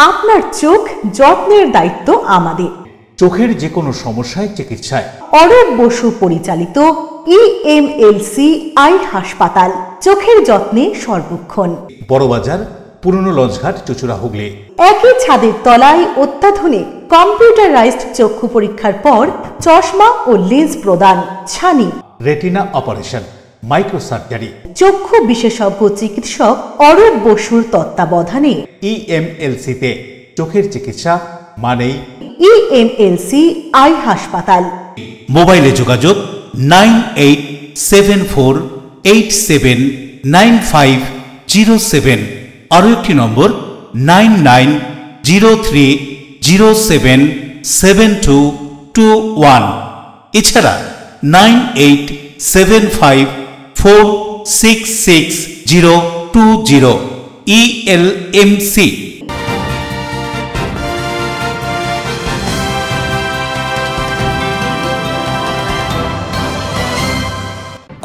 আপনার চোখ যত্নের দায়িত্ব আমাদের। চোখের যে কোনো সমস্যায় চিকিৎসায় অরূপ বসু পরিচালিত EMLC আই হাসপাতাল, চোখের যত্নে সর্বক্ষণ। বড়বাজার, পুরনো লঞ্চঘাট, চুচুড়া, হুগলি। একই ছাদের তলায় অত্যাধুনিক কম্পিউটারাইজড চক্ষু পরীক্ষার পর চশমা ও লেন্স প্রদান, ছানি, রেটিনা অপারেশন, মাইক্রোসার্জারি। চক্ষু বিশেষজ্ঞ চিকিৎসক অরূপ বসুর তত্ত্বাবধানে EMLC-তে চোখের চিকিৎসা মানেই EMLC আই হাসপাতাল। মোবাইলে যোগাযোগ 9874879507। আরও একটি নম্বর 9903077221। এছাড়া 9875466020। ELMC।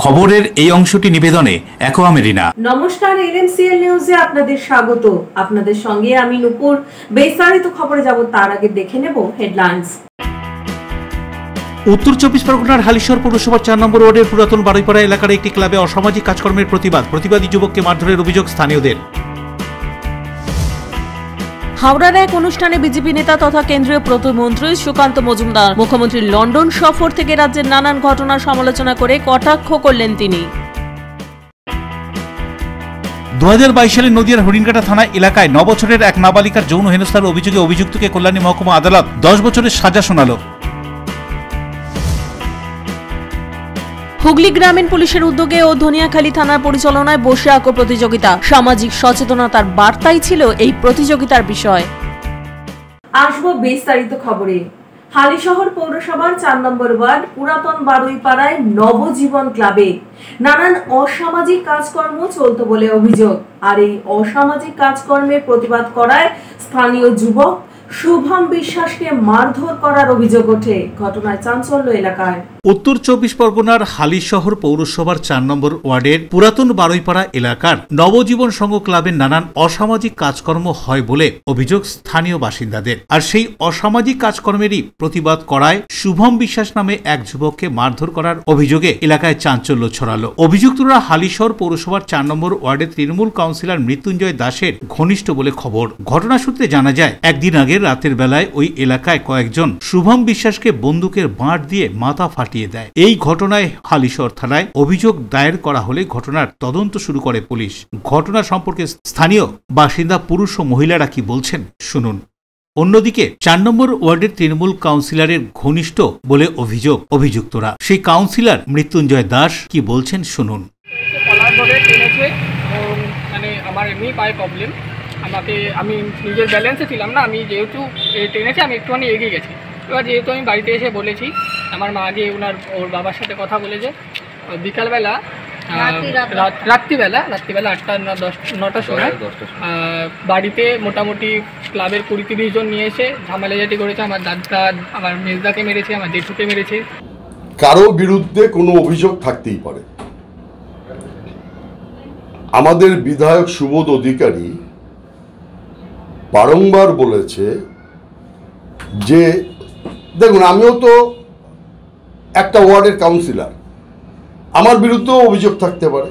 খবরের এই অংশটি নিবেদনে অ্যাকোয়া মেরিনা। নমস্কার, LMCL নিউজে আপনাদের স্বাগত। আপনাদের সঙ্গে আমি নূপুর। বিস্তারিত খবরে যাব তার আগে দেখে নেব হেডলাইন্স। উত্তর 24 পরগনার হালিশহর পৌরসভার 4 নম্বর ওয়ার্ডের পুরাতন বারুইপাড়া এলাকার একটি ক্লাবে অসামাজিক কাজকর্মের প্রতিবাদী যুবককে মারধরের অভিযোগ স্থানীয়দের। হাওড়ার এক অনুষ্ঠানে বিজেপি নেতা তথা কেন্দ্রীয় প্রতিমন্ত্রী সুকান্ত মজুমদার মুখ্যমন্ত্রীর লন্ডন সফর থেকে রাজ্যের নানান ঘটনার সমালোচনা করে কটাক্ষ করলেন তিনি। 2022 সালে নদিয়ার হরিণঘাটা থানা এলাকায় 9 বছরের এক নাবালিকার যৌন হেনস্থার অভিযোগে অভিযুক্তকে কল্যাণী মহকুমা আদালত 10 বছরের সাজা শোনালো। হুগলি গ্রামীণ পুলিশের উদ্যোগে ও ধনিয়াখালী থানার পরিচালনায় বসে আঁকো প্রতিযোগিতা, সামাজিক সচেতনতার বার্তাই ছিল এই প্রতিযোগিতার বিষয়। আসবো বিস্তারিত খবরে। হালিশহর পৌরসভার 4 নম্বর ওয়ার্ড পুরাতন বারুইপাড়ায় নবজীবন ক্লাবে নানান অসামাজিক কাজকর্ম চলত বলে অভিযোগ। আর এই অসামাজিক কাজকর্মের প্রতিবাদ করায় স্থানীয় যুবক শুভম বিশ্বাসকে মারধর করার অভিযোগ ওঠে। ঘটনায় চাঞ্চল্য এলাকায়। উত্তর 24 পরগনার হালিশহর পৌরসভার 4 নম্বর ওয়ার্ডের পুরাতন বারুইপাড়া এলাকার নবজীবন সংঘ ক্লাবের নানান অসামাজিক কাজকর্ম হয় বলে অভিযোগ স্থানীয় বাসিন্দাদের। আর সেই অসামাজিক কাজকর্মেরই প্রতিবাদ করায় শুভম বিশ্বাস নামে এক যুবককে মারধর করার অভিযোগে এলাকায় চাঞ্চল্য ছড়ালো। অভিযুক্তরা হালিশহর পৌরসভার 4 নম্বর ওয়ার্ডের তৃণমূল কাউন্সিলর মৃত্যুঞ্জয় দাসের ঘনিষ্ঠ বলে খবর। ঘটনা সূত্রে জানা যায়, একদিন আগে রাতের বেলায় ওই এলাকায় কয়েকজন শুভম বিশ্বাসকে বন্দুকের বাঁট দিয়ে মাথা ফাটিয়ে দেয়। এই ঘটনায় হালিশহর থানায় অভিযোগ দায়ের করা হলে ঘটনার তদন্ত শুরু করে পুলিশ। ঘটনা সম্পর্কে স্থানীয় বাসিন্দা পুরুষ ও মহিলারা কি বলছেন শুনুন। অন্যদিকে 4 নম্বর ওয়ার্ডের তৃণমূল কাউন্সিলরের ঘনিষ্ঠ বলে অভিযোগ অভিযুক্তরা। সেই কাউন্সিলর মৃত্যুঞ্জয় দাস কি বলছেন শুনুন। আমার এমনি পায়ে প্রবলেম, আমি নিজের ব্যালেন্সে ছিলাম না, আমি যেহেতু টেনেছি আমি একটুখানি এগিয়ে গেছি। এবার যেহেতু আমি বাড়িতে এসে বলেছি, আমার মা আগে ওর বাবার সাথে কথা বলেছে। বিকালবেলা রাত্রিবেলা 8-9টার সময় বাড়িতে মোটামুটি ক্লাবের 20-30 জন নিয়ে এসে ঝামেলাঝাটি করেছে। আমার দাদা, আমার মেজদাকে মেরেছে, আমার জেঠুকে মেরেছে। কারো বিরুদ্ধে কোনো অভিযোগ থাকতেই পারে। আমাদের বিধায়ক সুবোধ অধিকারী বারংবার বলেছে যে দেখুন, আমিও তো একটা ওয়ার্ডের কাউন্সিলর, আমার বিরুদ্ধেও অভিযোগ থাকতে পারে,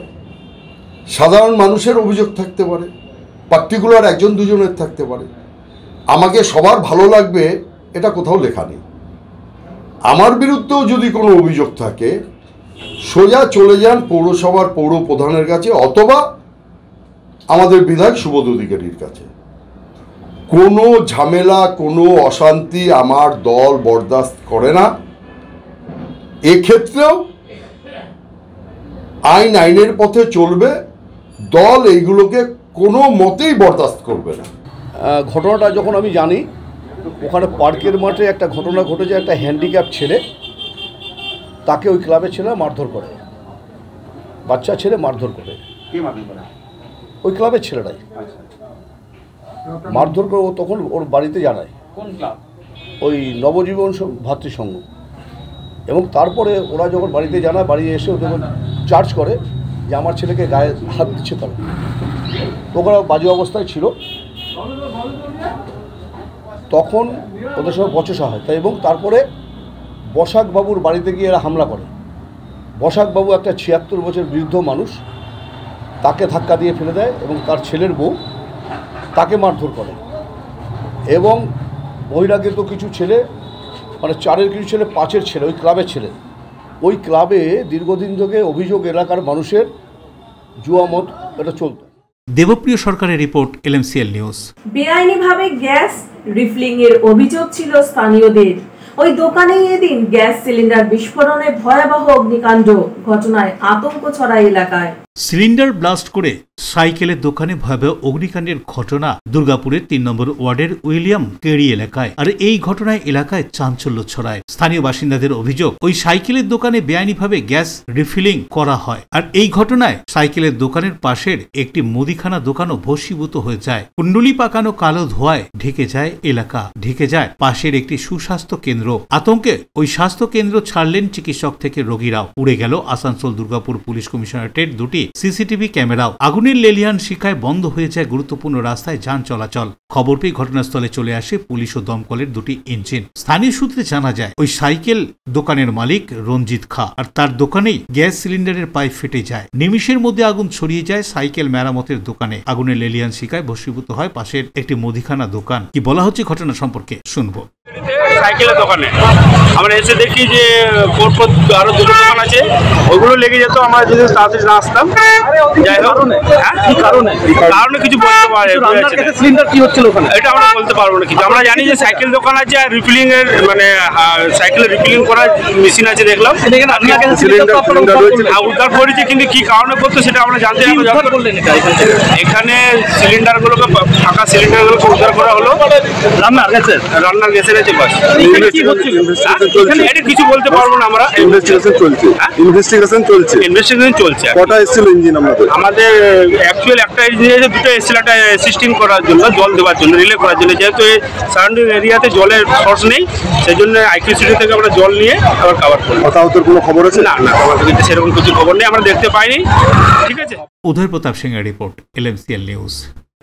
সাধারণ মানুষের অভিযোগ থাকতে পারে, পার্টিকুলার 1-2 জনের থাকতে পারে। আমাকে সবার ভালো লাগবে এটা কোথাও লেখা নেই। আমার বিরুদ্ধেও যদি কোনো অভিযোগ থাকে সোজা চলে যান পৌরসভার পৌর প্রধানের কাছে অথবা আমাদের বিধায়ক সুবোধ অধিকারীর কাছে। কোনো ঝামেলা, কোনো অশান্তি আমার দল বরদাস্ত করে না। এক্ষেত্রেও আইনের পথে চলবে, দল এইগুলোকে কোনো মতেই বরদাস্ত করবে না। ঘটনাটা যখন আমি জানি, ওখানে পার্কের মাঠে একটা ঘটনা ঘটেছে। একটা হ্যান্ডিক্যাপ ছেলে, তাকে ওই ক্লাবের ছেলে মারধর করে, বাচ্চা ছেলে মারধর করে। ওই ক্লাবের ছেলেটাই মারধর করে। ও তখন ওর বাড়িতে জানায়, কোন ক্লাব? ওই নবজীবন ভাতৃসংঘ। এবং তারপরে ওরা যখন বাড়িতে জানায়, বাড়ি এসে যখন চার্জ করে যে আমার ছেলেকে গায়ে হাত দিচ্ছে, তারা ওরা বাজে অবস্থায় ছিল। তখন ওদের সঙ্গে বচসা হয় তাই, এবং তারপরে বসাকবাবুর বাড়িতে গিয়ে এরা হামলা করে। বসাকবাবু একটা ৭৬ বছর বৃদ্ধ মানুষ, তাকে ধাক্কা দিয়ে ফেলে দেয় এবং তার ছেলের বউ তাকে মারধর করে। এবং বহিরাগত কিছু ছেলে, মানে ৪-এর কিছু ছেলে, ৫-এর ছেলে, ওই ক্লাবের ছেলে, ওই ক্লাবে দীর্ঘদিন থেকে অভিযোগ এলাকার মানুষের জুয়া মদ এটা চলত। দেবপ্রিয় সরকারের রিপোর্ট, LMCL নিউজ। বেআইনিভাবে গ্যাস রিফিলিং এর অভিযোগ ছিল স্থানীয়দের। ওই দোকানেই এদিন গ্যাস সিলিন্ডার বিস্ফোরণে ভয়াবহ অগ্নিকাণ্ড, ঘটনায় আতঙ্ক ছড়ায় এলাকায়। সিলিন্ডার ব্লাস্ট করে সাইকেলের দোকানে ভয়াবহ অগ্নিকাণ্ডের ঘটনা দুর্গাপুরের ৩ নম্বর ওয়ার্ডের উইলিয়াম কেরি এলাকায়। আর এই ঘটনায় এলাকায় চাঞ্চল্য ছড়ায়। স্থানীয় বাসিন্দাদের অভিযোগ, ওই সাইকেলের দোকানে বেআইনিভাবে গ্যাস রিফিলিং করা হয়। আর এই ঘটনায় সাইকেলের দোকানের পাশের একটি মুদিখানা দোকানও ভস্মীভূত হয়ে যায়। কুণ্ডলি পাকানো কালো ধোঁয়ায় ঢেকে যায় এলাকা, ঢেকে যায় পাশের একটি সুস্বাস্থ্য কেন্দ্র। আতঙ্কে ওই স্বাস্থ্য কেন্দ্র ছাড়লেন চিকিৎসক থেকে রোগীরাও। উড়ে গেল আসানসোল দুর্গাপুর পুলিশ কমিশনারেটের দুটি সিসিটিভি ক্যামেরাও। আগুনের লেলিহান শিখায় বন্ধ হয়ে যায় গুরুত্বপূর্ণ রাস্তায় যান চলাচল। খবর পেয়ে ঘটনাস্থলে চলে আসে পুলিশ ও দমকলের দুটি ইঞ্জিন। স্থানীয় সূত্রে জানা যায়, ওই সাইকেল দোকানের মালিক রঞ্জিত খা, আর তার দোকানেই গ্যাস সিলিন্ডারের পাইপ ফেটে যায়। নিমিষের মধ্যে আগুন ছড়িয়ে যায় সাইকেল মেরামতের দোকানে। আগুনের লেলিহান শিখায় ভস্মীভূত হয় পাশের একটি মুদিখানা দোকান। কি বলা হচ্ছে ঘটনা সম্পর্কে শুনবো। সাইকেলের দোকানে আমরা এসে দেখি যে পরপর আরো দুটো দোকান আছে, ওইগুলো লেগে যেত। আমরা যদি তাড়াতাড়ি না আসতাম, যাই হোক কারণে কিছু বলতে পারে সিলিন্ডার কি হচ্ছিল ওখানে, এটা আমরা বলতে পারবো না কিছু। আমরা জানি যে সাইকেল দোকান আছে আর রিফিলিং এর মানে সাইকেলের রিফিলিং করার মেশিন আছে, দেখলাম উদ্ধার করেছে, কিন্তু কি কারণে করতো সেটা আমরা জানতে এখানে সিলিন্ডার গুলোকে, ফাঁকা সিলিন্ডার গুলোকে উদ্ধার করা হলো রান্নার গ্যাসের আছে। বাস এটা কিছু বলতে পারবো না আমরা। ইনভেস্টিগেশন চলছে। কটা এসেছিল ইঞ্জিন আমাদের? অ্যাকচুয়াল একটা ইঞ্জিন আছে, দুটো এসেছিল। একটা অ্যাসিস্টিং করার জন্য, জল দেওয়ার জন্য, রিলে করার জন্য। যেহেতু এই সারাউন্ডিং এরিয়াতে জলের সোর্স নেই, সেই জন্য আইকিউসিটি থেকে আমরা জল নিয়ে আবার কাভার করি। হতাহতের কোনো খবর আছে? না, আমাদের কাছে সেরকম কিছু খবর নেই, আমরা দেখতে পাইনি। ঠিক আছে। উদয় প্রতাপ সিংহের রিপোর্ট, LMCL নিউজ।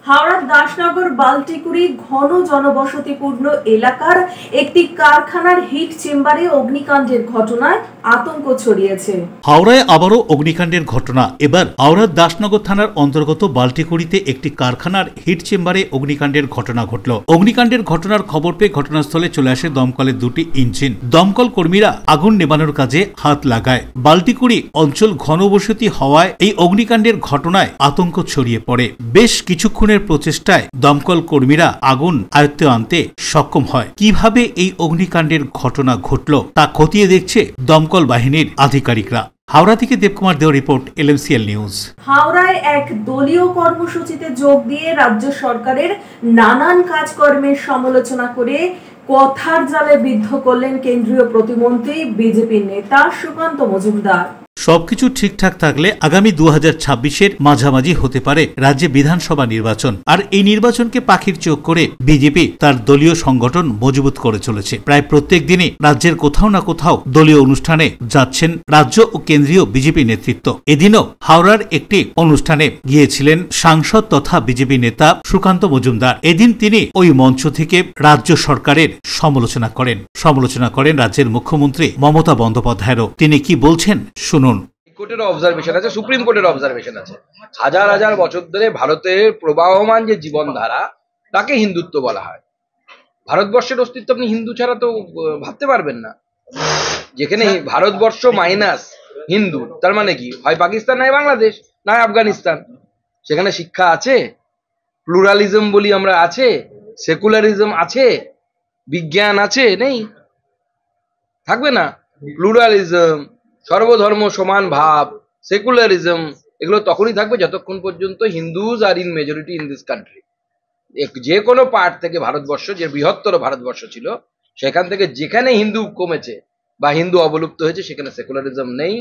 হাওড়ার দাসনগর বালটিকুড়ি ঘন জনবসতিপূর্ণ এলাকার একটি কারখানার হিট চেম্বারে অগ্নিকাণ্ডের ঘটনায় আতঙ্ক ছড়িয়েছে। হাওড়ায় আবারও অগ্নিকাণ্ডের ঘটনা। এবার হাওড়ার দাসনগর থানার অন্তর্গত বালটিকুড়িতে একটি কারখানার হিট চেম্বারে অগ্নিকাণ্ডের ঘটনা ঘটল। অগ্নিকাণ্ডের ঘটনার খবর পেয়ে ঘটনাস্থলে চলে আসে দমকলের দুটি ইঞ্জিন। দমকল কর্মীরা আগুন নেভানোর কাজে হাত লাগায়। বালটিকুড়ি অঞ্চল ঘনবসতি হওয়ায় এই অগ্নিকাণ্ডের ঘটনায় আতঙ্ক ছড়িয়ে পড়ে। বেশ কিছুক্ষণ প্রচেষ্টায় দমকল কর্মীরা আগুন আয়ত্তে আনতে সক্ষম হয়। কিভাবে এই অগ্নিকাণ্ডের ঘটনা ঘটল তা খতিয়ে দেখছে দমকল বাহিনীর আধিকারিকরা। হাওড়া থেকে দেবকুমার দেও রিপোর্ট, LMCL নিউজ। হাওড়ায় এক দলীয় কর্মসূচিতে যোগ দিয়ে রাজ্য সরকারের নানান কাজকর্মের সমালোচনা করে কথার জালে বিদ্ধ করলেন কেন্দ্রীয় প্রতিমন্ত্রী বিজেপি নেতা সুকান্ত মজুমদার। সবকিছু ঠিকঠাক থাকলে আগামী 2026-এর মাঝামাঝি হতে পারে রাজ্যে বিধানসভা নির্বাচন। আর এই নির্বাচনকে পাখির চোখ করে বিজেপি তার দলীয় সংগঠন মজবুত করে চলেছে। প্রায় প্রত্যেক দিনই রাজ্যের কোথাও না কোথাও দলীয় অনুষ্ঠানে যাচ্ছেন রাজ্য ও কেন্দ্রীয় বিজেপি নেতৃত্ব। এদিনও হাওড়ার একটি অনুষ্ঠানে গিয়েছিলেন সাংসদ তথা বিজেপি নেতা সুকান্ত মজুমদার। এদিন তিনি ওই মঞ্চ থেকে রাজ্য সরকারের সমালোচনা করেন রাজ্যের মুখ্যমন্ত্রী মমতা বন্দ্যোপাধ্যায়েরও। তিনি কি বলছেন শুনুন। কোর্টের অবজারভেশন আছে, সুপ্রিম কোর্টের অবজারভেশন আছে। হাজার হাজার বছর ধরে ভারতের প্রবাহমান যে জীবনধারা, তাকে হিন্দুত্ব বলা হয়। ভারতবর্ষের অস্তিত্ব আপনি হিন্দু ছাড়া তো ভাবতে পারবেন না। যেখানে ভারতবর্ষ মাইনাস হিন্দু, তার মানে কি হয় পাকিস্তান, নয় বাংলাদেশ, নয় আফগানিস্তান। সেখানে শিক্ষা আছে, প্লুরালিজম বলি আমরা আছে, সেকুলারিজম আছে, বিজ্ঞান আছে, নেই, থাকবে না। প্লুরালিজম, সর্বধর্ম সমান ভাব, সেকুলারিজম, এগুলো তখনই থাকবে যতক্ষণ পর্যন্ত Hindus are in majority in this country. যে কোনো পার্ট থেকে ভারতবর্ষ, যে বৃহত্তর ভারতবর্ষ ছিল, সেখান থেকে যেখানে হিন্দু কমেছে বা হিন্দু অবলুপ্ত হয়েছে, সেখানে সেকুলারিজম নেই,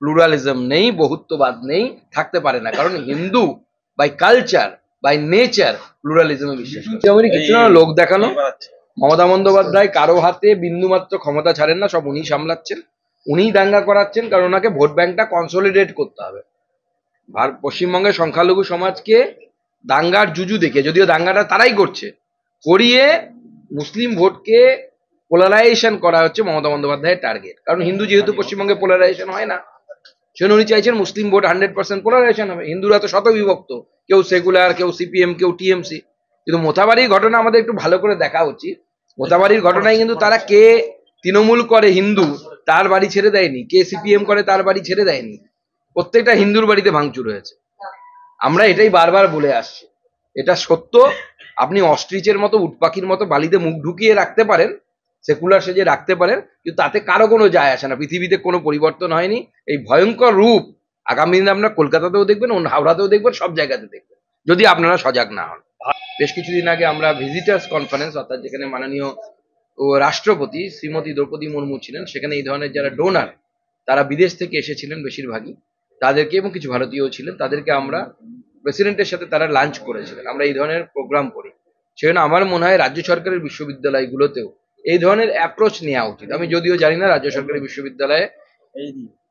প্লুরালিজম নেই, বহুত্ববাদ নেই, থাকতে পারে না। কারণ Hindu by culture, by nature প্লুরালিজমে বিশ্বাস করে। কিছু না লোক দেখানো। মমতা বন্দ্যোপাধ্যায় কারো হাতে বিন্দুমাত্র ক্ষমতা ছাড়েন না, সব উনি সামলাচ্ছেন, উনিই দাঙ্গা করাচ্ছেন। কারণ ওনাকে ভোট ব্যাংকটা কনসলিডেট করতে হবে। পশ্চিমবঙ্গের সংখ্যালঘু সমাজকে দাঙ্গার জুজু দেখে, যদিও দাঙ্গাটা তারাই করছে, করিয়ে মুসলিম ভোটকে পোলারাইজেশন করা হচ্ছে মমতা বন্দ্যোপাধ্যায়ের টার্গেট। কারণ হিন্দু যেহেতু পশ্চিমবঙ্গে পোলারাইজেশন হয় না, সেজন্য উনি চাইছেন মুসলিম ভোট 100% পোলারাইজেশন হবে। হিন্দুরা তো শত বিভক্ত, কেউ সেকুলার, কেউ সিপিএম, কেউ টিএমসি। কিন্তু মোথাবাড়ির ঘটনা আমাদের একটু ভালো করে দেখা উচিত। মোথাবাড়ির ঘটনায় কিন্তু তারা কে তৃণমূল করে হিন্দু তার বাড়ি ছেড়ে দেয়নি, কে সিপিএম করে তার বাড়ি ছেড়ে দেয়নি, প্রত্যেকটা হিন্দুর বাড়িতে ভাঙচুর হয়েছে। আমরা এটাই বারবার বলে আসছি, এটা সত্য। আপনি অস্ট্রিচের মতো, উটপাখির মতো বালিতে মুখ ঢুকিয়ে রাখতে পারেন, সেকুলার সেজে রাখতে পারেন, কিন্তু তাতে কারো কোনো যায় আসে না। পৃথিবীতে কোনো পরিবর্তন হয়নি। এই ভয়ঙ্কর রূপ আগামী দিনে আপনারা কলকাতাতেও দেখবেন, হাওড়াতেও দেখবেন, সব জায়গাতে দেখবেন, যদি আপনারা সজাগ না হন। বেশ কিছুদিন আগে আমরা ভিজিটার্স কনফারেন্স, অর্থাৎ যেখানে মাননীয় রাষ্ট্রপতি শ্রীমতী দ্রৌপদী মুর্মু ছিলেন, সেখানে এই ধরনের যারা ডোনার তারা বিদেশ থেকে এসেছিলেন বেশিরভাগই, তাদেরকে এবং কিছু ভারতীয় ছিলেন, তাদেরকে আমরা প্রেসিডেন্টের সাথে তারা লাঞ্চ করেছিলেন। আমরা এই ধরনের প্রোগ্রাম করি, সেজন্য আমার মনে হয় রাজ্য সরকারের বিশ্ববিদ্যালয়গুলোতেও এই ধরনের অ্যাপ্রোচ নেওয়া উচিত। আমি যদিও জানি না রাজ্য সরকারি বিশ্ববিদ্যালয়ে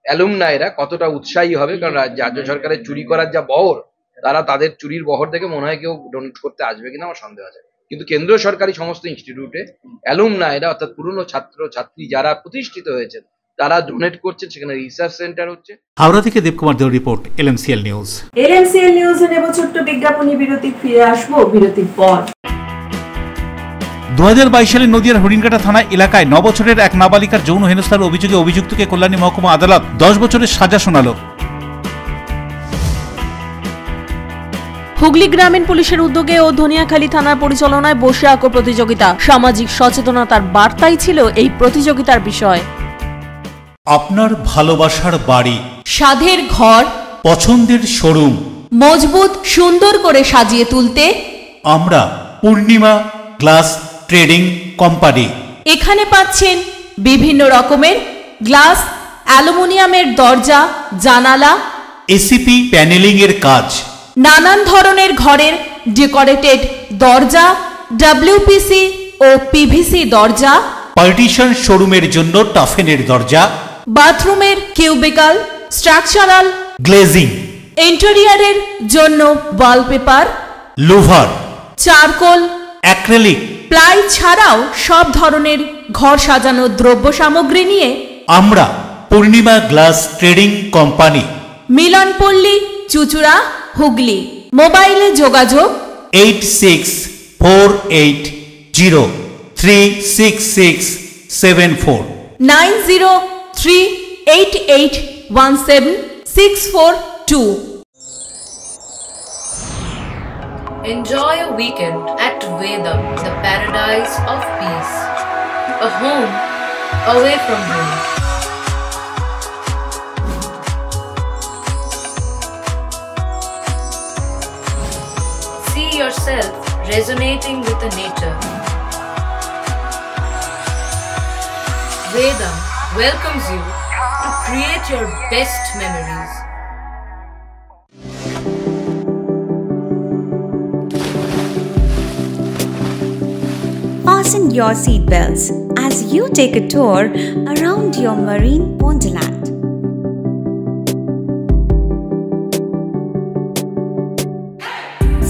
অ্যালুমনাইরা কতটা উৎসাহী হবে, কারণ রাজ্য সরকারের চুরি করার যা বহর, তারা তাদের চুরির বহর থেকে মনে হয় কেউ ডোনেট করতে আসবে কিনা আমার সন্দেহ আছে। কিন্তু কেন্দ্রীয় সরকারি সমস্ত ইনস্টিটিউটে অ্যালুমনাইরা, অর্থাৎ পুরনো ছাত্র ছাত্রী যারা প্রতিষ্ঠিত হয়েছেন, তারা ডোনেট করছেন, সেখানে রিসার্চ সেন্টার হচ্ছে। হাওড়া থেকে দেবকুমার দেওর রিপোর্ট, LMCL নিউজ। LMCL নিউজে নেব ছোট্ট বিজ্ঞাপনী বিরতি, ফিরে আসবো বিরতির পর। 2022 সালে নদিয়ার হরিণঘাটা থানা এলাকায় 9 বছরের এক নাবালিকার যৌন হেনস্থার অভিযোগে অভিযুক্তকে কল্যাণী মহকুমা আদালত 10 বছরের সাজা শোনালো। হুগলি গ্রামীণ পুলিশের উদ্যোগে ও ধনিয়াখালী থানার পরিচালনায় বসে আঁকো প্রতিযোগিতা। সামাজিক সচেতনতার বার্তাই ছিল এই প্রতিযোগিতার বিষয়। আপনার ভালোবাসার বাড়ি, স্বাদের ঘর, পছন্দের শোরুম মজবুত সুন্দর করে সাজিয়ে তুলতে আমরা পূর্ণিমা গ্লাস ট্রেডিং কোম্পানি। এখানে পাচ্ছেন বিভিন্ন রকমের গ্লাস, অ্যালুমিনিয়ামের দরজা, জানালা, এসিপি প্যানেলিং এর কাজ, নানান ধরনের ঘরের ডেকোরেটেড দরজা, ডব্লিউপিসি ও পিভিসি দরজা, পার্টিশন শোরুমের জন্য টাফেনের দরজা, বাথরুমের কিউবিকাল, স্ট্রাকচারাল গ্লেজিং, ইন্টেরিয়রের জন্য wallpaper, louvre, charcoal, acrylic, ply ছাড়াও সব ধরনের ঘর সাজানোর দ্রব্য সামগ্রী নিয়ে আমরা Purnima glass trading company, Milanpally, Chuchura, Hooghly. মোবাইলে যোগাযোগ 8640366674 9038817642। Enjoy a weekend at Vedam, the paradise of peace. A home away from home. See yourself resonating with the nature. Vedam welcomes you to create your best memories. Fasten your seatbelts as you take a tour around your marine wonderland.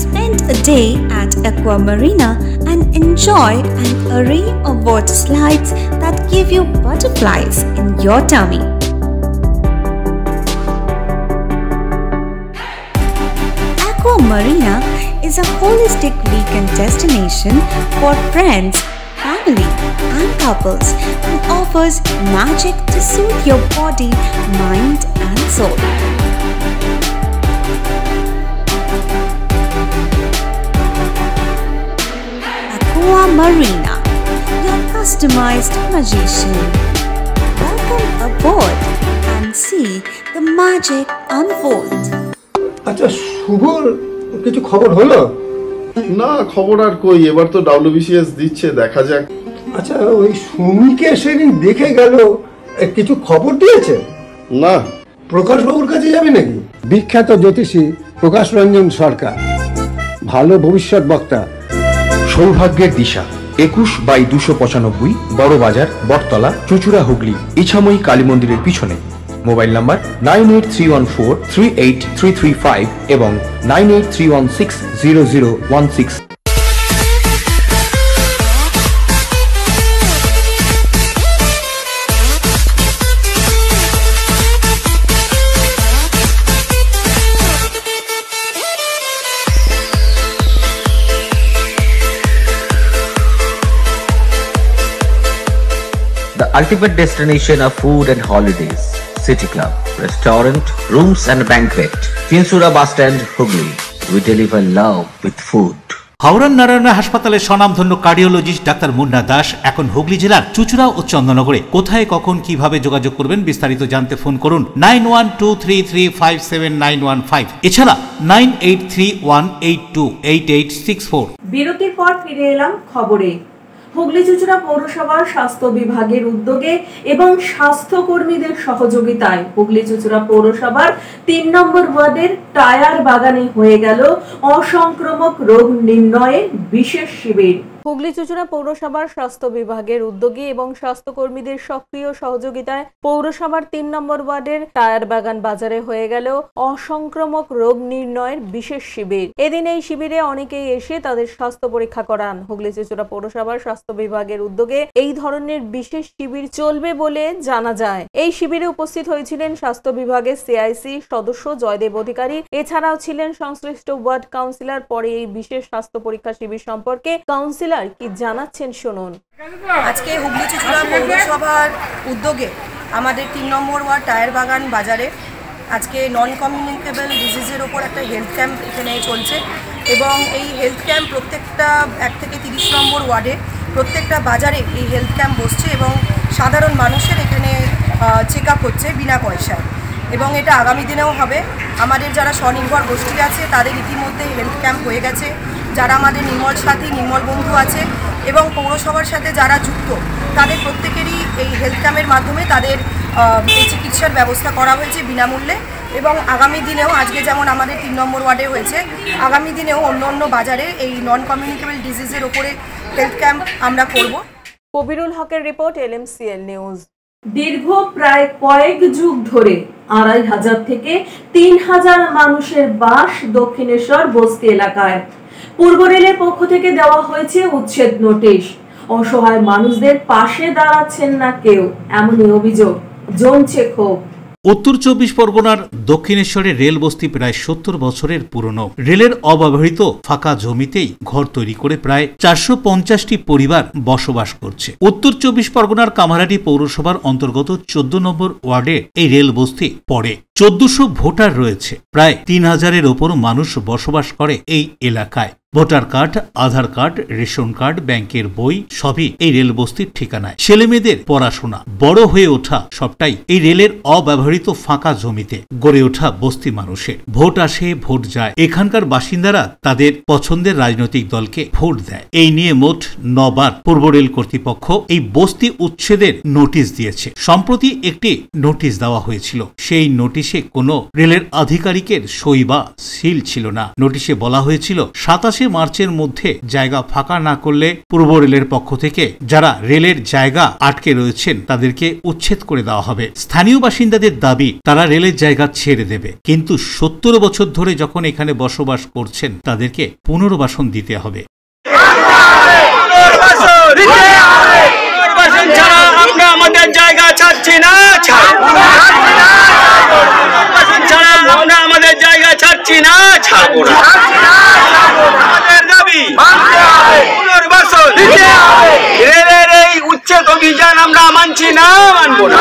Spend a day at Aqua Marina and enjoy an array of water slides that give you butterflies in your tummy. Aqua Marina is a holistic weekend destination for friends, family and couples and offers magic to soothe your body, mind and soul. Aqua Marina, your customized magician. Welcome aboard and see the magic unfold. আচ্ছা, শুভর কিছু খবর হলো? না, খবর আর কই, এবার তো WBCS দিচ্ছে, দেখা যাক। আচ্ছা, ওই সুমিকে সেদিন দেখে গেল, কিছু খবর দিয়েছে? না। প্রকাশ বাবুর কাছে যাবে নাকি? বিখ্যাত জ্যোতিষী প্রকাশ রঞ্জন সরকার, ভালো ভবিষ্যৎ বক্তা। সৌভাগ্যের দিশা 21/295 বড় বাজার, বটতলা, চুচুড়া, হুগলি, ইছাময়ী কালী মন্দিরের পিছনে। মোবাইল নাম্বার 9831438335 এবং 9831600116। ultimate destination of food and holidays. City Club, restaurant, rooms and banquet. Finsura Bus Stand, Hooghly. We deliver love with food. হাওড়ার নারায়ণ হাসপাতালের স্বনামধন্য কার্ডিওলজিস্ট ডাক্তার মুন্না দাস এখন হুগলি জেলার চুঁচুড়া ও চন্দননগরে। কোথায় কখন কিভাবে যোগাযোগ করবেন বিস্তারিত জানতে ফোন করুন 9123357915 এছাড়া 9831828864। বিরতির পর ফিরে এলাম খবরে। হুগলি চুঁচুড়া পৌরসভার স্বাস্থ্য বিভাগের উদ্যোগে এবং স্বাস্থ্যকর্মীদের সহযোগিতায় হুগলি চুঁচুড়া পৌরসভার 3 নম্বর ওয়ার্ডের টায়ার বাগানে হয়ে গেল অসংক্রামক রোগ নির্ণয়ের বিশেষ শিবির। হুগলি চুঁচুড়া পৌরসভার স্বাস্থ্য বিভাগের উদ্যোগে এবং স্বাস্থ্যকর্মীদের সক্রিয় সহযোগিতায় পৌরসভার 3 নম্বর ওয়ার্ডের টায়ার বাগান বাজারে হয়ে গেল অসংক্রামক রোগ নির্ণয়ের বিশেষ শিবির। এদিন এই শিবিরে অনেকেই এসে তাদের স্বাস্থ্য পরীক্ষা করান। হুগলি চুঁচুড়া পৌরসভার স্বাস্থ্য বিভাগের উদ্যোগে এই ধরনের বিশেষ শিবির চলবে বলে জানা যায়। এই শিবিরে উপস্থিত হয়েছিলেন স্বাস্থ্য বিভাগের সিআইসি সদস্য জয়দেব অধিকারী, এছাড়াও ছিলেন সংশ্লিষ্ট ওয়ার্ড কাউন্সিলর। পরে এই বিশেষ স্বাস্থ্য পরীক্ষা শিবির সম্পর্কে কাউন্সিলর কি জানাচ্ছেন শুনুন। আজকে হুগলি চুঁচুড়া পৌরসভার উদ্যোগে আমাদের 3 নম্বর ওয়ার্ড টায়ার বাগান বাজারে আজকে নন কমিউনিকেবল ডিজিজের ওপর একটা হেলথ ক্যাম্প এখানে চলছে এবং এই হেলথ ক্যাম্প প্রত্যেকটা 1 থেকে 30 নম্বর ওয়ার্ডে প্রত্যেকটা বাজারে এই হেলথ ক্যাম্প বসছে এবং সাধারণ মানুষের এখানে চেক আপ হচ্ছে বিনা পয়সায় এবং এটা আগামী দিনেও হবে। আমাদের যারা স্বনির্ভর গোষ্ঠী আছে তাদের ইতিমধ্যে হেলথ ক্যাম্প হয়ে গেছে, যারা আমাদের নির্মল সাথী নির্মল বন্ধু আছে এবং পৌরসভার সাথে যারা যুক্ত তাদের প্রত্যেকেরই এই হেলথ ক্যাম্পের মাধ্যমে তাদের এই চিকিৎসার ব্যবস্থা করা হয়েছে বিনামূল্যে এবং আগামী দিনেও আজকে যেমন আমাদের 3 নম্বর ওয়ার্ডে হয়েছে, আগামী দিনেও অন্য অন্য বাজারে এই নন কমিউনিকেবল ডিজিজের ওপরে হেলথ ক্যাম্প আমরা করব। কবিরুল হকের রিপোর্ট, LMCL নিউজ। দীর্ঘ প্রায় কয়েক যুগ ধরে 2500 থেকে 3000 মানুষের বাস দক্ষিণেশ্বর বস্তি এলাকায়। পূর্ব রেলের পক্ষ থেকে দেওয়া হয়েছে উচ্ছেদ নোটিশ। অসহায় মানুষদের পাশে দাঁড়াচ্ছেন না কেউ, এমনই অভিযোগ, জমছে ক্ষোভ। উত্তর 24 পরগনার দক্ষিণেশ্বরের রেল বস্তি প্রায় 70 বছরের পুরনো। রেলের অব্যবহৃত ফাঁকা জমিতেই ঘর তৈরি করে প্রায় 450টি পরিবার বসবাস করছে। উত্তর 24 পরগনার কামারহাটি পৌরসভার অন্তর্গত 14 নম্বর ওয়ার্ডে এই রেল বস্তি পড়ে। 1400 ভোটার রয়েছে, প্রায় 3000-এর ওপর মানুষ বসবাস করে এই এলাকায়। ভোটার কার্ড, আধার কার্ড, রেশন কার্ড, ব্যাংকের বই সবই এই রেল বস্তির ঠিকানায়। ছেলেমেয়েদের পড়াশোনা, বড় হয়ে ওঠা সবটাই এই রেলের অব্যবহৃত ফাঁকা জমিতে গড়ে ওঠা বস্তি মানুষের। ভোট আসে, ভোট যায়। এখানকার বাসিন্দারা তাদের পছন্দের রাজনৈতিক দলকে ভোট দেয়। এই নিয়ে মোট 9 বার পূর্ব রেল কর্তৃপক্ষ এই বস্তি উচ্ছেদের নোটিশ দিয়েছে। সম্প্রতি একটি নোটিশ দেওয়া হয়েছিল। সেই নোটিশে কোনো রেলের আধিকারিকের সই বা সিল ছিল না। নোটিশে বলা হয়েছিল 27 মার্চের মধ্যে জায়গা ফাঁকা না করলে পূর্ব রেলের পক্ষ থেকে যারা রেলের জায়গা আটকে রয়েছেন তাদেরকে উচ্ছেদ করে দেওয়া হবে। স্থানীয় বাসিন্দাদের দাবি তারা রেলের জায়গা ছেড়ে দেবে, কিন্তু 70 বছর ধরে যখন এখানে বসবাস করছেন তাদেরকে পুনর্বাসন দিতে হবে। আমরা আমাদের জায়গা ছাড়ছি না, আমরা আমাদের জায়গা ছাড়ছি না, ছাড়বো না। রেলের এই উচ্ছেদ অভিযান আমরা মানছি না, মানবো না।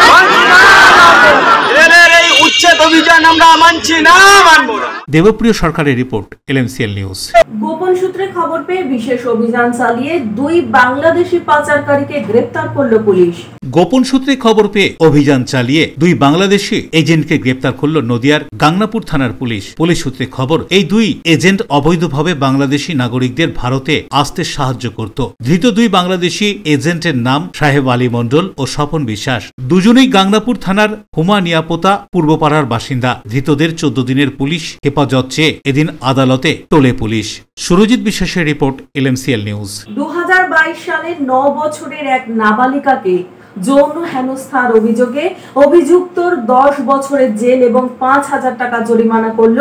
রেলের এই উচ্ছেদ অভিযান আমরা মানছি না, মানবো না। দেবপ্রিয় সরকারের রিপোর্ট, LMCL নিউজ। গোপন সূত্রে খবর পেয়ে বিশেষ অভিযান চালিয়ে 2 বাংলাদেশি পাচারকারীকে গ্রেফতার করল পুলিশ। গোপন সূত্রে খবর পেয়ে অভিযান চালিয়ে 2 বাংলাদেশি এজেন্টকে গ্রেপ্তার করল নদিয়ার গাংনাপুর থানার পুলিশ। পুলিশ সূত্রে খবর, এই 2 এজেন্ট অবৈধভাবে বাংলাদেশি নাগরিকদের ভারতে আসতে সাহায্য করত। ধৃত 2 বাংলাদেশি এজেন্টের নাম সাহেব আলী মণ্ডল ও স্বপন বিশ্বাস। দুজনেই গাংনাপুর থানার হুমা নিয়াপোতা পূর্বপাড়ার বাসিন্দা। ধৃতদের 14 দিনের পুলিশ হেফাজত চেয়ে এদিন আদালতে তোলে পুলিশ। সুরজিৎ বিশ্বাসের রিপোর্ট, LMCL নিউজ। 2022 সালে 9 বছরের এক নাবালিকাকে যৌন হেনস্থার অভিযোগে অভিযুক্তর 10 বছরের জেল এবং 5000 টাকা জরিমানা করল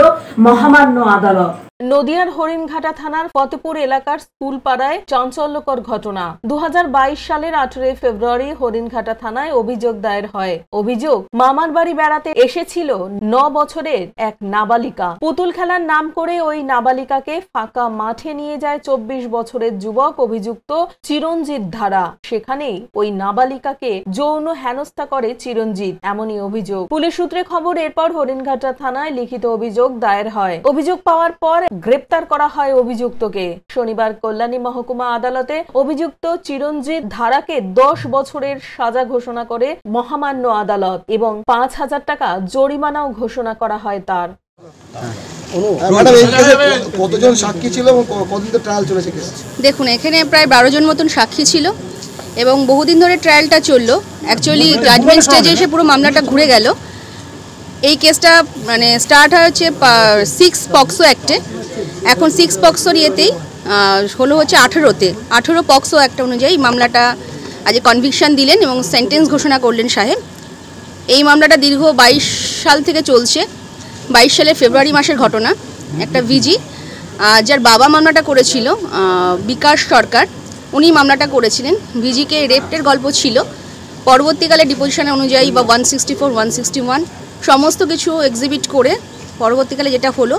মহামান্য আদালত। নদিয়ার হরিণঘাটা থানার ফতেপুর এলাকার স্কুল পাড়ায় চাঞ্চল্যকর ঘটনা। 2022 সালের 18 ফেব্রুয়ারি হরিণঘাটা থানায় অভিযোগ দায়ের হয়। অভিযোগ, মামার বাড়ি বেড়াতে এসেছিল 9 বছরের এক নাবালিকা। পুতুল খেলার নাম করে ওই নাবালিকাকে ফাঁকা মাঠে নিয়ে যায় 24 বছরের যুবক অভিযুক্ত চিরঞ্জিত ধারা। সেখানেই ওই নাবালিকাকে যৌন হেনস্থা করে চিরঞ্জিত, এমনই অভিযোগ। পুলিশ সূত্রে খবর, এরপর হরিণঘাটা থানায় লিখিত অভিযোগ দায়ের হয়। অভিযোগ পাওয়ার পর গ্রেপ্তার করা হয় অভিযুক্তকে। শনিবার কল্যাণী মহকুমা আদালতে অভিযুক্ত চিরঞ্জিত ধারাকে 10 বছরের সাজা ঘোষণা করে মহামান্য আদালত এবং 5,000 টাকা জরিমানাও ঘোষণা করা হয় তার। কতজন সাক্ষী ছিল এবং কতদিন ধরে ট্রায়াল চলেছে? দেখুন, এখানে প্রায় 12 জন মতন সাক্ষী ছিল এবং বহুদিন ধরে ট্রায়ালটা চললো। অ্যাকচুয়ালি জাজমেন্ট স্টেজে এসে পুরো মামলাটা ঘুরে গেল। এই কেসটা মানে স্টার্ট হয় হচ্ছে 6 পক্সো অ্যাক্টে। এখন 6 পক্সোর ইয়েতেই হলো হচ্ছে 18তে 18 পক্সো অ্যাক্ট অনুযায়ী মামলাটা আজ কনভিকশন দিলেন এবং সেন্টেন্স ঘোষণা করলেন সাহেব। এই মামলাটা দীর্ঘ 22 সাল থেকে চলছে। 22 সালের ফেব্রুয়ারি মাসের ঘটনা। একটা ভিজি যার বাবা মামলাটা করেছিল, বিকাশ সরকার, উনি মামলাটা করেছিলেন। ভিজিকে রেপের গল্প ছিল। পরবর্তীকালে ডিপোজিশন অনুযায়ী বা 164, 161 সমস্ত কিছু এক্সিবিট করে পরবর্তীকালে যেটা হলো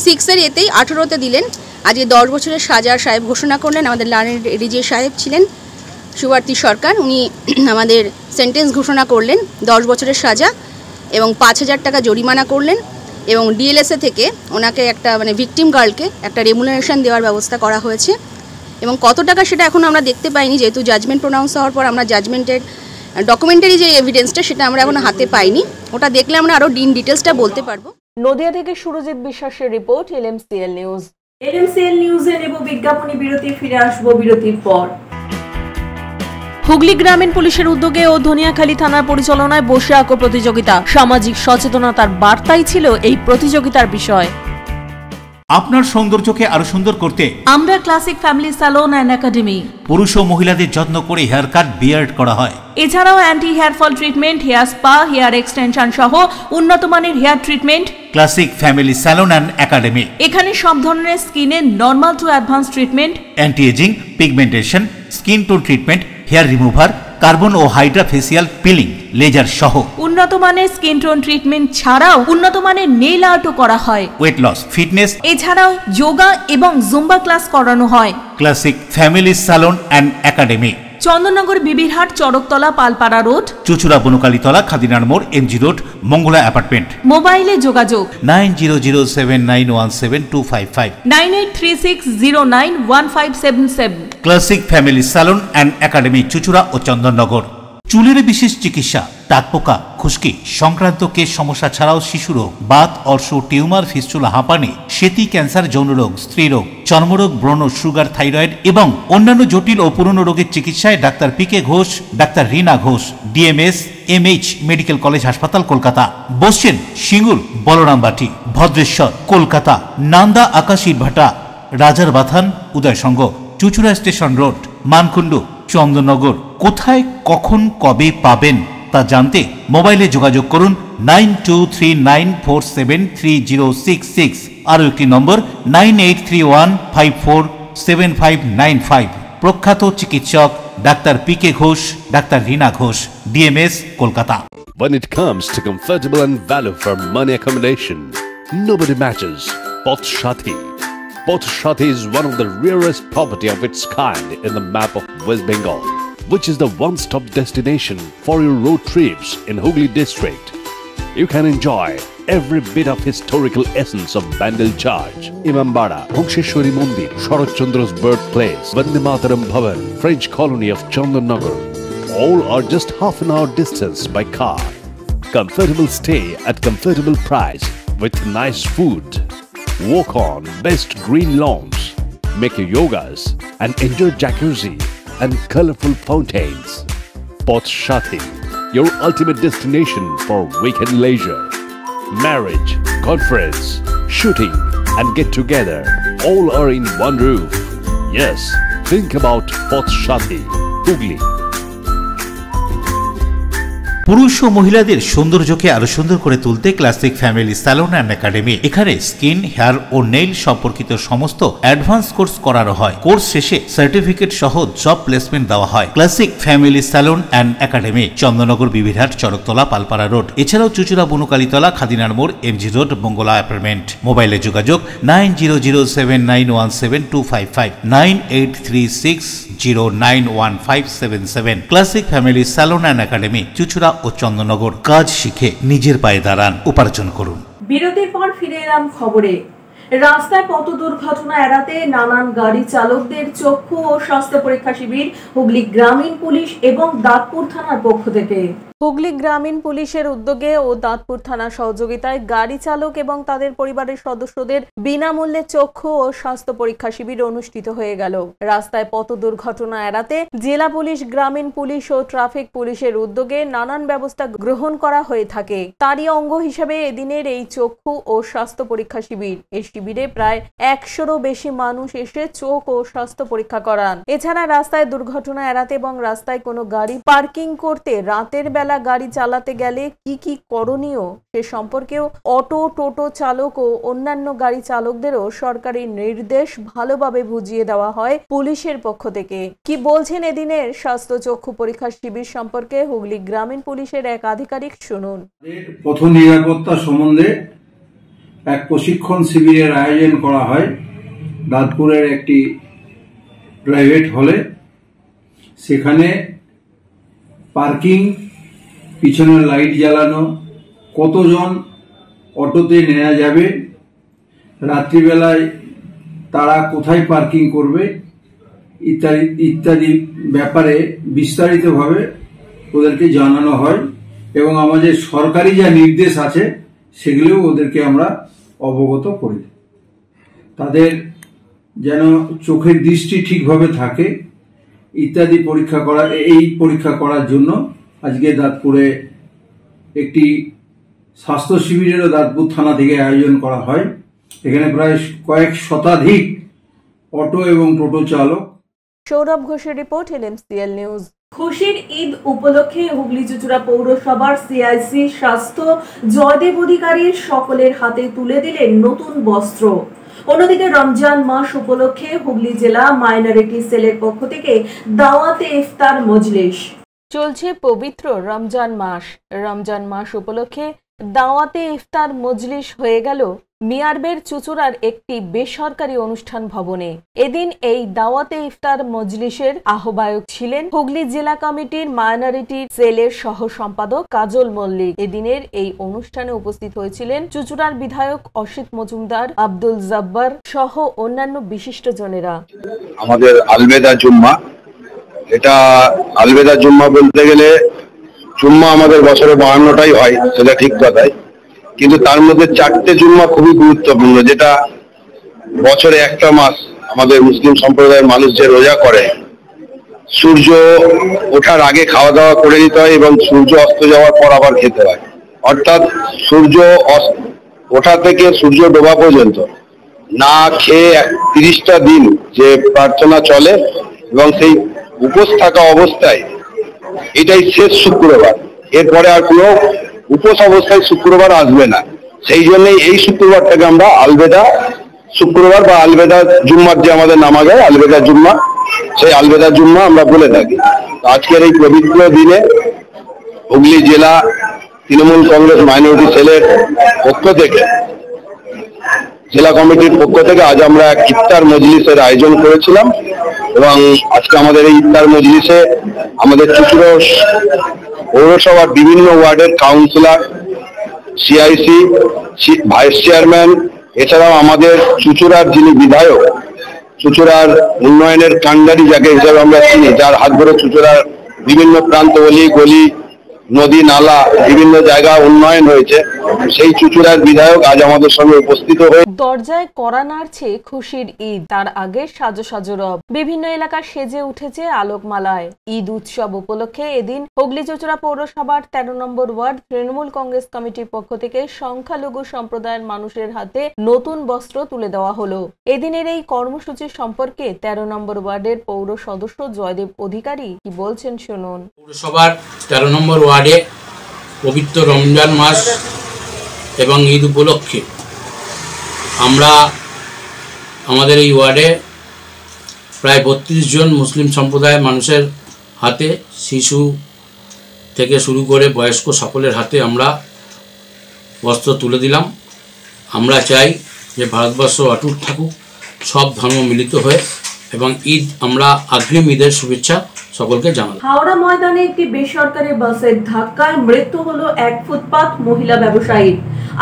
6-এর এতেই 18তে দিলেন। আজকে 10 বছরের সাজার সাহেব ঘোষণা করলেন। আমাদের লার্নের এডিজে সাহেব ছিলেন সুভার্তী সরকার, উনি আমাদের সেন্টেন্স ঘোষণা করলেন 10 বছরের সাজা এবং 5,000 টাকা জরিমানা করলেন এবং ডিএলএসএ থেকে ওনাকে একটা মানে ভিকটিম গার্লকে একটা রেমুনারেশন দেওয়ার ব্যবস্থা করা হয়েছে এবং কত টাকা সেটা এখন আমরা দেখতে পাইনি, যেহেতু জাজমেন্ট প্রোনাউন্স হওয়ার পর আমরা জাজমেন্টের ডকুমেন্টারি যে এভিডেন্সটা সেটা আমরা এখন হাতে পাইনি। ওটা দেখলে আমরা আরও ডিটেলসটা বলতে পারবো। নদিয়া থেকে সুরজিৎ বিশ্বাসের রিপোর্ট, LMCL নিউজ। LMCL নিউজে নেব বিজ্ঞাপনী বিরতি, ফিরে আসবো বিরতির পর। হুগলি গ্রামীণ পুলিশের উদ্যোগে ও ধনিয়াখালী থানার পরিচালনায় বসে আঁকো প্রতিযোগিতা। সামাজিক সচেতনতার বার্তাই ছিল এই প্রতিযোগিতার বিষয়। আপনার সৌন্দর্যকে আরো সুন্দর করতে আমরা classic family salon and academy. পুরুষ ও মহিলাদের যত্ন করে হেয়ার কাট, বিয়ার্ড করা হয়। এছাড়াও anti hair fall treatment, hair spa, hair extension সহ উন্নত মানের hair treatment. Classic family salon and academy. এখানে সব ধরনের স্কিনের normal to advance treatment, anti ageing, pigmentation, skin tone treatment, hair remover, carbon ও হাইড্রা ফেসিয়াল পিলিং, লেজার সহ উন্নত মানের স্কিন টোন ট্রিটমেন্ট ছাড়াও উন্নত মানের নেইল আর্টও করা হয়। ওয়েট লস, ফিটনেস, এছাড়াও যোগা এবং জুম্বা ক্লাস করানো হয়। Classic family salon and academy, Chandannagar, Bibirhat, Charaktala, Palpara road, Chuchura, Bankalitala, খাদিনার মোড়, MG রোড, মঙ্গলা অ্যাপার্টমেন্ট। মোবাইলে যোগাযোগ 9007917255, 9836091577। Classic family salon and academy, Chuchura ও চন্দননগর। চুলের বিশেষ চিকিৎসা, টাকপোকা, খুশকি সংক্রান্ত কেশ সমস্যা ছাড়াও শিশুরোগ, বাত, অর্শ, টিউমার, ফিস্টুলা, হাঁপানি, সেতি, ক্যান্সার, যৌনরোগ, স্ত্রীরোগ, চর্মরোগ, ব্রণ, সুগার, থাইরয়েড এবং অন্যান্য জটিল ও পুরনো রোগের চিকিৎসায় doctor PK Ghosh, doctor Rina Ghosh, DMS MH medical college হাসপাতাল, কলকাতা। বসছেন সিঙ্গুর, বলরামবাটি, ভদ্রেশ্বর, কলকাতা, নান্দা, আকাশীরভাটা, রাজার বাথান, উদয়সঙ্গ, চুচুড়া স্টেশন রোড, মানকুণ্ডু, চন্দননগর। কোথায়, কখন, কবে পাবেন তা জানতে মোবাইলে যোগাযোগ করুন 9239473066। আরও একটি নম্বর 9831547595। প্রখ্যাত চিকিৎসক doctor PK Ghosh, doctor Rina Ghosh, DMS, Kolkata. When it comes to comfortable and value for money accommodation, nobody matches Poth Shathi. Poth Shathi is one of the rarest property of its kind in the map of West Bengal, which is the one-stop destination for your road trips in Hooghly district. You can enjoy every bit of historical essence of Bandel Charge, Imambara, Bhongsheshwari Mandir, Sharat Chandra's birthplace, Vande Mataram Bhavan, French colony of Chandanagar. All are just half an hour distance by car. Comfortable stay at comfortable price with nice food. Walk on best green lawns, make your yogas and enjoy jacuzzi and colorful fountains. Poth Shathi, your ultimate destination for weekend leisure. Marriage, conference, shooting and get together all are in one roof. Yes, think about Poth Shathi, Hooghly. পুরুষ ও মহিলাদের সৌন্দর্যকে আরো সুন্দর করে তুলতে classic family salon and academy. এখানে skin, hair ও nail সম্পর্কিত সমস্ত অ্যাডভান্স কোর্স করানো হয়। কোর্স শেষে সার্টিফিকেট সহ জব প্লেসমেন্ট দেওয়া হয়। Classic family salon and academy, Chandannagar, Bibirhat, Charaktala, Palpara road. এছাড়াও চুচুড়া, বনুকালীতলা, খাদিনার মোড়, এমজি রোড, মঙ্গলা অ্যাপার্টমেন্ট। মোবাইলে যোগাযোগ 9007917255, 9836091577। Classic family salon and academy, Chuchura ও চন্দননগর। কাজ শিখে নিজের পায়ে দাঁড়ান, উপার্জন করুন। বিরতির পর ফিরে এলাম খবরে। রাস্তায় পথ দুর্ঘটনা এড়াতে নানান গাড়ি চালকদের চক্ষু ও স্বাস্থ্য পরীক্ষা শিবির হুগলি গ্রামীণ পুলিশ এবং দাঁতপুর থানার পক্ষ থেকে। হুগলি গ্রামীণ পুলিশের উদ্যোগে ও দাঁতপুর থানার সহযোগিতায় গাড়ি চালক এবং তাদের পরিবারের সদস্যদের বিনামূল্যে চক্ষু ও স্বাস্থ্য পরীক্ষা শিবির অনুষ্ঠিত হয়ে গেল। রাস্তায় পথ দুর্ঘটনা এড়াতে জেলা পুলিশ, গ্রামীণ পুলিশ ও ট্রাফিক পুলিশের উদ্যোগে নানান ব্যবস্থা গ্রহণ করা হয়ে থাকে। তারই অঙ্গ হিসেবে এদিনের এই চক্ষু ও স্বাস্থ্য পরীক্ষা শিবির। এই শিবিরে প্রায় 100-রও বেশি মানুষ এসে চোখ ও স্বাস্থ্য পরীক্ষা করান। এছাড়া রাস্তায় দুর্ঘটনা এড়াতে এবং রাস্তায় কোনো গাড়ি পার্কিং করতে রাতের বেলা গাড়ি চালাতে গেলে কি কি করণীয় সে সম্পর্কেও অটো, টোটো চালক ও অন্যান্য গাড়ি চালকদেরও সরকারি নির্দেশ ভালোভাবে বুঝিয়ে দেওয়া হয় পুলিশের পক্ষ থেকে। কি বলছেন এদিনের স্বাস্থ্য চক্ষু পরীক্ষা শিবির সম্পর্কে হুগলি গ্রামীণ পুলিশের এক আধিকারিক, শুনুন। পথ নিরাপত্তা সম্বন্ধে এক প্রশিক্ষণ শিবিরের আয়োজন করা হয় দাঁতপুরের একটি প্রাইভেট হলে। সেখানে পার্কিং, পিছনের লাইট জ্বালানো, কতজন অটোতে নেওয়া যাবে, রাত্রিবেলায় তারা কোথায় পার্কিং করবে ইত্যাদি ইত্যাদি ব্যাপারে বিস্তারিতভাবে ওদেরকে জানানো হয় এবং আমাদের সরকারি যা নির্দেশ আছে সেগুলিও ওদেরকে আমরা অবগত করি। তাদের যেন চোখের দৃষ্টি ঠিকভাবে থাকে ইত্যাদি পরীক্ষা করা। এই পরীক্ষা করার জন্য আজকে দাঁতপুরে একটি স্বাস্থ্য শিবিরেরও দাঁতপুর থানা থেকে আয়োজন করা হয়। এখানে প্রায় কয়েক শতাধিক অটো এবং টোটো চালক। সৌরভ ঘোষের রিপোর্ট, LMCL নিউজ। খুশির ঈদ উপলক্ষে হুগলি চুচুড়া পৌরসভার CIC স্বাস্থ্য জয়দেব অধিকারীর সকলের হাতে তুলে দিলেন নতুন বস্ত্র। অন্যদিকে রমজান মাস উপলক্ষে হুগলি জেলা মাইনরিটি সেলের পক্ষ থেকে দাওয়াতে ইফতার মজলিস চলছে। পবিত্র রমজান মাস। রমজান মাস উপলক্ষে দাওয়াতে ইফতার মজলিস হয়ে গেল মিয়ারবের চুচুড়ার একটি বেসরকারি অনুষ্ঠান ভবনে। এদিন এই দাওয়াতে ইফতার মজলিসের আহ্বায়ক ছিলেন হুগলি জেলা কমিটির মাইনরিটি সেলের সহ সম্পাদক কাজল মল্লিক। এদিনের এই অনুষ্ঠানে উপস্থিত হয়েছিলেন চুচুড়ার বিধায়ক অসিত মজুমদার, আব্দুল জব্বার সহ অন্যান্য বিশিষ্টজনেরা। আমাদের আলবেদা জুম্মা, এটা আলবেদা জুম্মা বলতে গেলে জুম্মা আমাদের বছরে 52টাই হয়, সেটা ঠিক কথাই, কিন্তু তার মধ্যে 4টে জুম্মা খুবই গুরুত্বপূর্ণ, যেটা বছরে একটা মাস আমাদের মুসলিম সম্প্রদায়ের মানুষ যে রোজা করে, সূর্য ওঠার আগে খাওয়া দাওয়া করে নিতে হয় এবং সূর্য অস্ত যাওয়ার পর আবার খেতে হয়। অর্থাৎ সূর্য ওঠা থেকে সূর্য ডোবা পর্যন্ত না খেয়ে 30টা দিন যে প্রার্থনা চলে এবং সেই উপোস থাকা অবস্থায় এটাই শেষ শুক্রবার। এরপরে আর কোনো উপোস অবস্থায় শুক্রবার আসবে না। সেই জন্যই এই শুক্রবারটাকে আমরা আলবেদা শুক্রবার বা আলবেদা জুম্মার যে আমাদের নামাজ হয় আলবেদা জুম্মা, সেই আলবেদা জুম্মা আমরা বলে থাকি। আজকের এই পবিত্র দিনে হুগলি জেলা তৃণমূল কংগ্রেস মাইনরিটি সেলের পক্ষ থেকে, জেলা কমিটির পক্ষ থেকে আজ আমরা এক ইফতার মজলিসের আয়োজন করেছিলাম এবং আজকে আমাদের এই ইফতার মজলিসে আমাদের চুচুড়া পৌরসভার বিভিন্ন ওয়ার্ডের কাউন্সিলর, CIC, ভাইস চেয়ারম্যান, এছাড়াও আমাদের চুচুড়ার যিনি বিধায়ক, চুচুড়ার উন্নয়নের কান্ডারি যাকে হিসাবে আমরা চিনি, যার হাত ধরে চুচুড়ার বিভিন্ন প্রান্ত, অলি গলি, নদী নালা বিভিন্ন জায়গা উন্নয়ন হয়েছে, সেই চুচুড়ার বিধায়ক আজ আমাদের সঙ্গে উপস্থিত হয়ে দরজায় কড়া নাড়ছে খুশির ঈদ। তার আগে সাজো সাজো রব বিভিন্ন এলাকা সেজে উঠেছে আলোকমালায়। ঈদ উৎসব উপলক্ষে এদিন হুগলি চুচুড়া পৌরসভার 13 নম্বর ওয়ার্ড তৃণমূল কংগ্রেস কমিটির পক্ষ থেকে সংখ্যালঘু সম্প্রদায়ের মানুষের হাতে নতুন বস্ত্র তুলে দেওয়া হলো। এদিনের এই কর্মসূচি সম্পর্কে 13 নম্বর ওয়ার্ডের পৌর সদস্য জয়দেব অধিকারী কি বলছেন শুনুন। পৌরসভার 13 নম্বর ওয়ার্ডে পবিত্র রমজান মাস এবং ঈদ উপলক্ষে আমরা আমাদের এই ওয়ার্ডে প্রায় 32 জন মুসলিম সম্প্রদায়ের মানুষের হাতে, শিশু থেকে শুরু করে বয়স্ক সকলের হাতে আমরা বস্ত্র তুলে দিলাম। আমরা চাই যে ভারতবর্ষ অটুট থাকুক, সব ধর্ম মিলিত হয়ে, এবং ঈদ আমরা আগ্রিম ঈদের শুভেচ্ছা সকলকে জানালাম। হাওড়া ময়দানে একটি বেসরকারি বাসের ধাক্কায় মৃত্যু হলো এক ফুটপাত মহিলা ব্যবসায়ীর,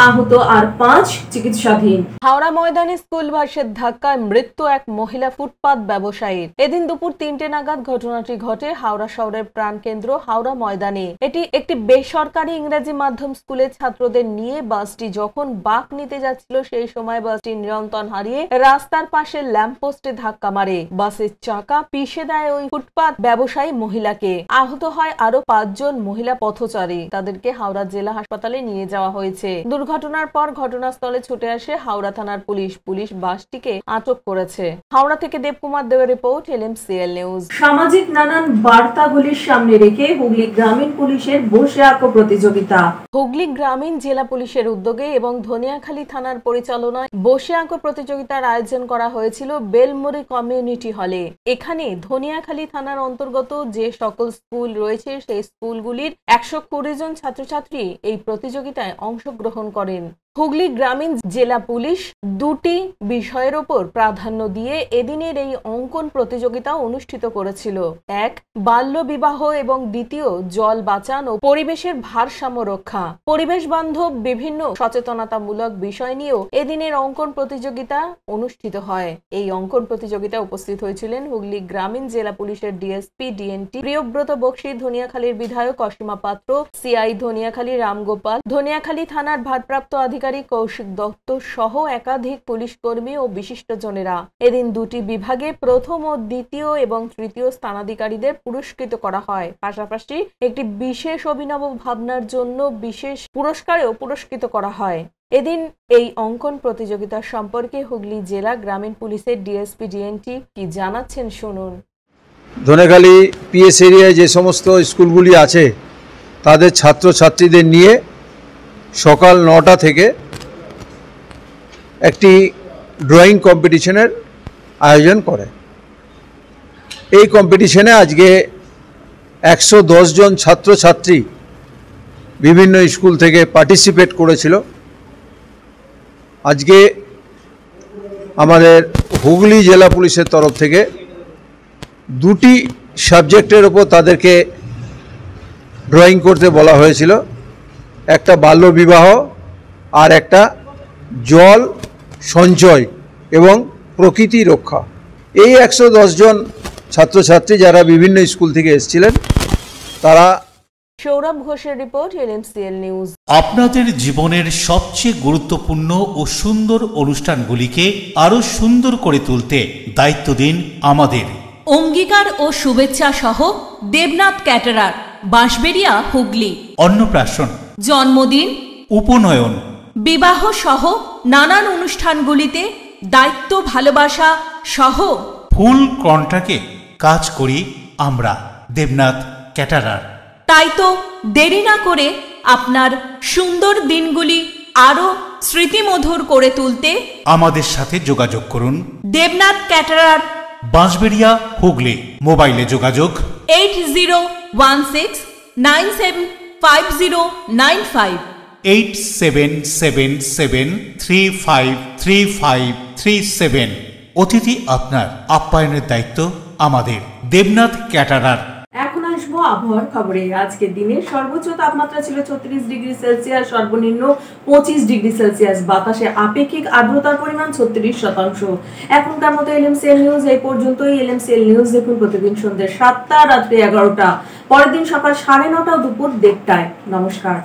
আহত আর 5 চিকিৎসাধীন। হাওড়া ময়দানে স্কুল বাসের ধাক্কায় মৃত্যু এক মহিলা ফুটপাত ব্যবসায়ীর। এদিন দুপুর 3টে নাগাদ ঘটনাটি ঘটে হাওড়া শহরের প্রাণকেন্দ্র হাওড়া ময়দানে। এটি একটি বেসরকারি ইংরেজি মাধ্যম স্কুলের ছাত্রদের নিয়ে বাসটি যখন বাঁক নিতে যাচ্ছিল সেই সময় বাসটি নিয়ন্ত্রণ হারিয়ে রাস্তার পাশে ল্যাম্পপোস্টে ধাক্কা মারে। বাসের চাকা পিষে দেয় ওই ফুটপাত ব্যবসায়ী মহিলাকে। আহত হয় আরো 5 জন মহিলা পথচারী। তাদেরকে হাওড়া জেলা হাসপাতালে নিয়ে যাওয়া হয়েছে। দুর্ঘটনার পর ঘটনাস্থলে ছুটে আসে হাওড়া থানার পুলিশ। পুলিশ বাসটিকে আটক করেছে। হাওড়া থেকে দেবকুমার দেবের রিপোর্ট, LMCL নিউজ। সামাজিক নানান বার্তাগুলির সামনে রেখে হুগলি গ্রামীণ পুলিশের বসে আঁকো প্রতিযোগিতা। হুগলি গ্রামীণ জেলা পুলিশের উদ্যোগে এবং ধনিয়াখালী থানার পরিচালনায় বসে আঁকো প্রতিযোগিতার আয়োজন করা হয়েছিল বেলমুড়ি কমিউনিটি হলে। এখানে ধনিয়াখালী থানার অন্তর্গত যে সকল স্কুল রয়েছে সেই স্কুলগুলির 120 জন ছাত্রছাত্রী এই প্রতিযোগিতায় অংশগ্রহণ করেন। হুগলি গ্রামীণ জেলা পুলিশ 2টি বিষয়ের উপর প্রাধান্য দিয়ে এদিনের এই অঙ্কন প্রতিযোগিতা অনুষ্ঠিত করেছিল। 1. বাল্য বিবাহ এবং 2 জল বাঁচান ও পরিবেশের ভারসাম্য রক্ষা। পরিবেশ বান্ধব বিভিন্ন সচেতনতামূলক বিষয় নিয়েও এদিনের অঙ্কন প্রতিযোগিতা অনুষ্ঠিত হয়। এই অঙ্কন প্রতিযোগিতায় উপস্থিত হয়েছিলেন হুগলি গ্রামীণ জেলা পুলিশের ডিএসপি ডিএনটি প্রিয়ব্রত বক্সী, ধনিয়াখালীর বিধায়ক অসীমা পাত্র, সিআই ধনিয়াখালী রামগোপাল, ধনিয়াখালী থানার ভারপ্রাপ্ত আধিকারিক কৌশিক দত্ত সহ একাধিক পুলিশ কর্মী ও বিশিষ্টজনেরা। এদিন 2টি বিভাগে প্রথম ও 2য় এবং 3য় স্থানাধিকারীদের পুরস্কৃত করা হয়। পাশাপাশি একটি বিশেষ অভিনব ভাবনার জন্য বিশেষ পুরস্কারেও পুরস্কৃত করা হয়। এদিন এই অঙ্কন প্রতিযোগিতা সম্পর্কে হুগলি জেলা গ্রামীণ পুলিশের ডিএসপি ডিএনটি কি জানাচ্ছেন শুনুন। ধনেখালী পিএস এরিয়ায় যে সমস্ত স্কুলগুলি আছে তাদের ছাত্রছাত্রীদের নিয়ে সকাল 9টা থেকে একটি ড্রয়িং কম্পিটিশনের আয়োজন করে। এই কম্পিটিশনে আজকে 110 জন ছাত্রছাত্রী বিভিন্ন স্কুল থেকে পার্টিসিপেট করেছিল। আজকে আমাদের হুগলি জেলা পুলিশের তরফ থেকে 2টি সাবজেক্টের উপর তাদেরকে ড্রয়িং করতে বলা হয়েছিল। একটা বাল্য বিবাহ আর একটা জল সঞ্চয় এবং প্রকৃতি রক্ষা। এই 110 জন ছাত্রছাত্রী যারা বিভিন্ন স্কুল থেকে এসেছিলেন তারা। সৌরভ ঘোষের রিপোর্ট, LMCL নিউজ। আপনাদের জীবনের সবচেয়ে গুরুত্বপূর্ণ ও সুন্দর অনুষ্ঠানগুলিকে আরো সুন্দর করে তুলতে দায়িত্ব দিন আমাদের। অঙ্গীকার ও শুভেচ্ছা সহ দেবনাথ ক্যাটারার, বাঁশবেড়িয়া, হুগলি। অন্নপ্রাশন, জন্মদিন, উপনয়ন, বিবাহ সহ নানান অনুষ্ঠানগুলিতে দায়িত্ব, ভালোবাসা সহ ফুল কন্ট্রাক্টে কাজ করি আমরা, দেবনাথ ক্যাটারার। তাই তো দেরি না করে আপনার সুন্দর দিনগুলি আরো স্মৃতিমধুর করে তুলতে আমাদের সাথে যোগাযোগ করুন। দেবনাথ ক্যাটারার, বাঁশবেড়িয়া, হুগলি। মোবাইলে যোগাযোগ 8016975095, 8777353537। অতিথি আপনার, আপ্যায়নের দায়িত্ব আমাদের, দেবনাথ ক্যাটারার। এখন আসবো আবহাওয়ার খবরে। আজকের দিনে সর্বোচ্চ তাপমাত্রা ছিল 36 ডিগ্রি সেলসিয়াস, সর্বনিম্ন 25 ডিগ্রি সেলসিয়াস। বাতাসে আপেক্ষিক আর্দ্রতার পরিমাণ 36%। এখনকার মতো LMCL নিউজ এই পর্যন্তই। LMCL নিউজ দেখুন প্রতিদিন সন্ধ্যে 7টা, রাত্রি 11টা, পরের দিন সকাল 9:30 ও দুপুর 1:30টায়। নমস্কার।